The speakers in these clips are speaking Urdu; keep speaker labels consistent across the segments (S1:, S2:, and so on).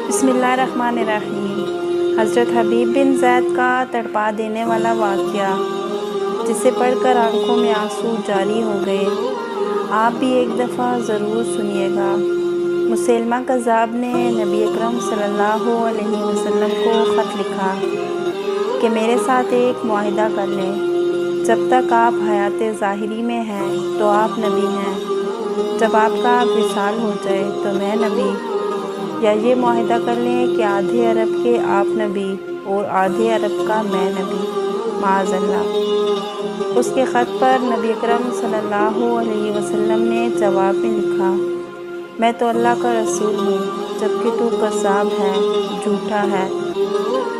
S1: بسم اللہ الرحمن الرحیم۔ حضرت حبیب بن زید کا تڑپا دینے والا واقعہ، جسے پڑھ کر آنکھوں میں آنسو جاری ہو گئے۔ آپ بھی ایک دفعہ ضرور سنیے گا۔ مسیلمہ کذاب نے نبی اکرم صلی اللہ علیہ وسلم کو خط لکھا کہ میرے ساتھ ایک معاہدہ کر لیں، جب تک آپ حیات ظاہری میں ہیں تو آپ نبی ہیں، جب آپ کا وصال ہو جائے تو میں نبی، یا یہ معاہدہ کر لیں کہ آدھے عرب کے آپ نبی اور آدھے عرب کا میں نبی، معاذ اللہ۔ اس کے خط پر نبی اکرم صلی اللہ علیہ وسلم نے جواب میں لکھا، میں تو اللہ کا رسول ہوں جبکہ تو کذاب ہے، جھوٹا ہے۔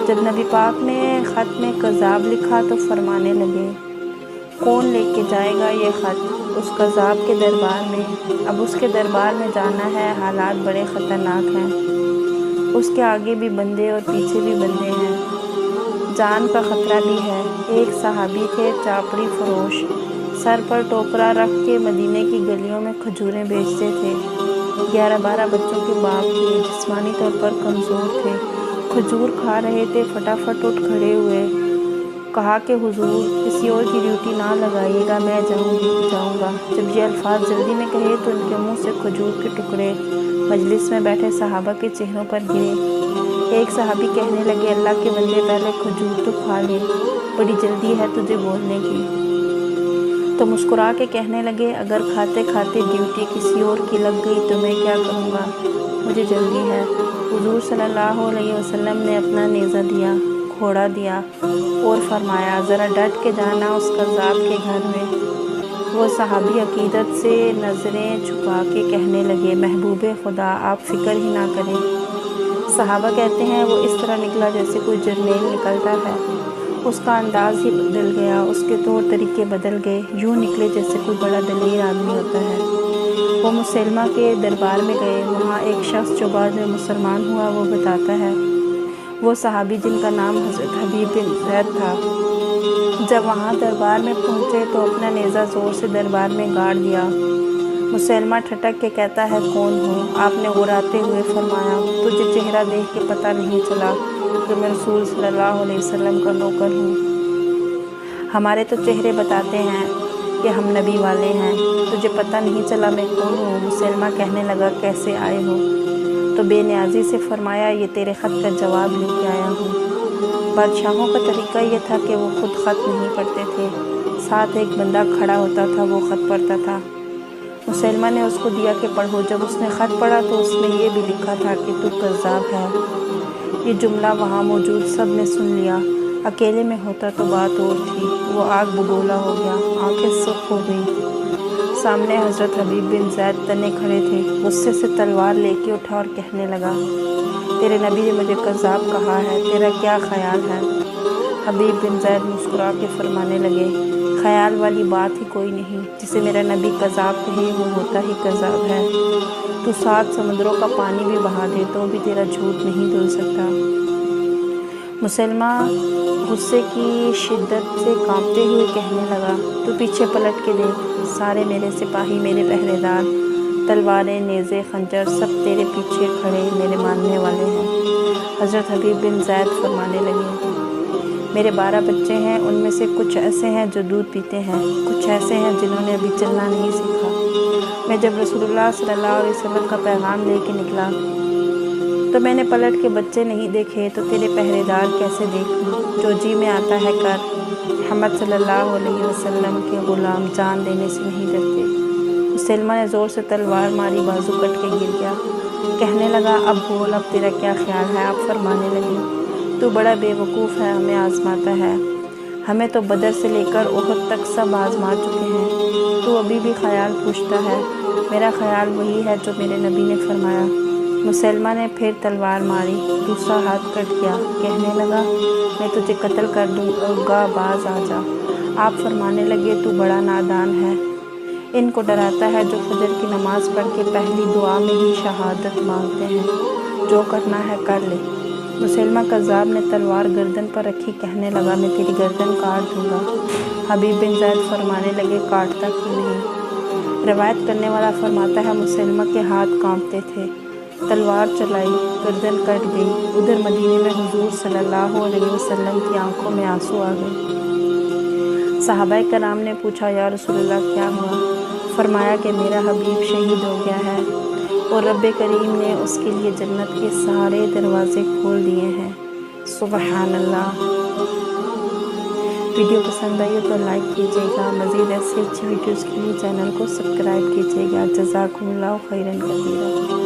S1: جب نبی پاک نے خط میں کذاب لکھا تو فرمانے لگے، کون لے کے جائے گا یہ خط اس کذاب کے دربار میں؟ اب اس کے دربار میں جانا ہے، حالات بڑے خطرناک ہیں، اس کے آگے بھی بندے اور پیچھے بھی بندے ہیں، جان کا خطرہ بھی ہے۔ ایک صحابی تھے چاپڑی فروش، سر پر ٹوکرا رکھ کے مدینے کی گلیوں میں کھجوریں بیچتے تھے۔ 11-12 بچوں کے باپ تھے، جسمانی طور پر کمزور تھے، کھجور کھا رہے تھے۔ فٹافٹ اٹھ کھڑے ہوئے، کہا کہ حضور کسی اور کی ڈیوٹی نہ لگائیے گا، میں جاؤں گا۔ جب یہ الفاظ جلدی میں کہے تو ان کے منہ سے کھجور کے ٹکڑے مجلس میں بیٹھے صحابہ کے چہروں پر گرے۔ ایک صحابی کہنے لگے، اللہ کے بندے پہلے کھجور تو کھا لے، بڑی جلدی ہے تجھے بولنے کی۔ تو مسکرا کے کہنے لگے، اگر کھاتے کھاتے ڈیوٹی کسی اور کی لگ گئی تو میں کیا کروں گا، مجھے جلدی ہے۔ حضور صلی اللہ علیہ وسلم نے اپنا نیزہ دیا، گھوڑا دیا اور فرمایا، ذرا ڈٹ کے جانا اس کذاب کے گھر میں۔ وہ صحابی عقیدت سے نظریں چھپا کے کہنے لگے، محبوب خدا آپ فکر ہی نہ کریں۔ صحابہ کہتے ہیں، وہ اس طرح نکلا جیسے کوئی جرنیل نکلتا ہے، اس کا انداز ہی بدل گیا، اس کے طور طریقے بدل گئے، یوں نکلے جیسے کوئی بڑا دلیر آدمی ہوتا ہے۔ وہ مسیلمہ کے دربار میں گئے، وہاں ایک شخص جو بعد میں مسلمان ہوا وہ بتاتا ہے، وہ صحابی جن کا نام حضرت حبیب بن زید تھا، جب وہاں دربار میں پہنچے تو اپنا نیزہ زور سے دربار میں گاڑ دیا۔ مسیلمہ ٹھٹک کے کہتا ہے، کون ہو؟ آپ نے غراتے ہوئے فرمایا، تجھے چہرہ دیکھ کے پتہ نہیں چلا کہ میں رسول صلی اللہ علیہ وسلم کا نوکر ہوں؟ ہمارے تو چہرے بتاتے ہیں کہ ہم نبی والے ہیں، تجھے پتہ نہیں چلا میں کون ہوں؟ مسیلمہ کہنے لگا، کیسے آئے ہو؟ تو بے نیازی سے فرمایا، یہ تیرے خط کا جواب لے کے آیا ہوں۔ بادشاہوں کا طریقہ یہ تھا کہ وہ خود خط نہیں پڑھتے تھے، ساتھ ایک بندہ کھڑا ہوتا تھا، وہ خط پڑھتا تھا۔ مسیلمہ نے اس کو دیا کہ پڑھو۔ جب اس نے خط پڑھا تو اس میں یہ بھی لکھا تھا کہ تو کذاب ہے۔ یہ جملہ وہاں موجود سب نے سن لیا، اکیلے میں ہوتا تو بات اور تھی۔ وہ آگ بگولا ہو گیا، آنکھیں سرخ ہو گئیں۔ سامنے حضرت حبیب بن زید تنے کھڑے تھے، غصے سے تلوار لے کے اٹھا اور کہنے لگا، تیرے نبی نے مجھے کذاب کہا ہے، تیرا کیا خیال ہے؟ حبیب بن زید مسکرا کے فرمانے لگے، خیال والی بات ہی کوئی نہیں، جسے میرا نبی کذاب کہے وہ ہوتا ہی کذاب ہے۔ تو 7 سمندروں کا پانی بھی بہا دے تو بھی تیرا جھوٹ نہیں دھل سکتا۔ مسیلمہ غصے کی شدت سے کانپتے ہوئے کہنے لگا، تو پیچھے پلٹ کے دیکھ، سارے میرے سپاہی، میرے پہرے دار، تلواریں، نیزے، خنجر، سب تیرے پیچھے کھڑے میرے ماننے والے ہیں۔ حضرت حبیب بن زید فرمانے لگے، میرے 12 بچے ہیں، ان میں سے کچھ ایسے ہیں جو دودھ پیتے ہیں، کچھ ایسے ہیں جنہوں نے ابھی چلنا نہیں سیکھا۔ میں جب رسول اللہ صلی اللہ علیہ وسلم کا پیغام لے کے نکلا تو میں نے پلٹ کے بچے نہیں دیکھے، تو تیرے پہرے دار کیسے دیکھوں؟ جو جی میں آتا ہے کر۔ محمد صلی اللہ علیہ وسلم کے غلام جان دینے سے نہیں ڈرتے۔ مسیلمہ نے زور سے تلوار ماری، بازو کٹ کے گر گیا۔ کہنے لگا، اب بول، اب تیرا کیا خیال ہے؟ آپ فرمانے لگے، تو بڑا بے وقوف ہے، ہمیں آزماتا ہے، ہمیں تو بدر سے لے کر احد تک سب آزما چکے ہیں، تو ابھی بھی خیال پوچھتا ہے؟ میرا خیال وہی ہے جو میرے نبی نے فرمایا۔ مسیلمہ نے پھر تلوار ماری، دوسرا ہاتھ کٹ گیا۔ کہنے لگا، میں تجھے قتل کر دوں گا، باز آ جا۔ آپ فرمانے لگے، تو بڑا نادان ہے، ان کو ڈراتا ہے جو فجر کی نماز پڑھ کے پہلی دعا میں ہی شہادت مانگتے ہیں، جو کرنا ہے کر لے۔ مسیلمہ کذاب نے تلوار گردن پر رکھی، کہنے لگا، میں تیری گردن کاٹ دوں گا۔ حبیب بن زید فرمانے لگے، کاٹتا کیوں نہیں؟ روایت کرنے والا فرماتا ہے، مسیلمہ کے ہاتھ کانپتے تھے، تلوار چلائی، گردن کٹ گئی۔ ادھر مدینے میں حضور صلی اللہ علیہ وسلم کی آنکھوں میں آنسو آ گئے۔ صحابہ کرام نے پوچھا یا رسول اللہ کیا ہوا؟ فرمایا کہ میرا حبیب شہید ہو گیا ہے اور رب کریم نے اس کے لیے جنت کے سارے دروازے کھول دیے ہیں۔ سبحان اللہ۔ ویڈیو پسند آئی تو لائک کیجیے گا، مزید ایسی اچھی ویڈیوز کے لیے چینل کو سبسکرائب کیجیے گا۔ جزاکم اللہ خیرا کثیرا۔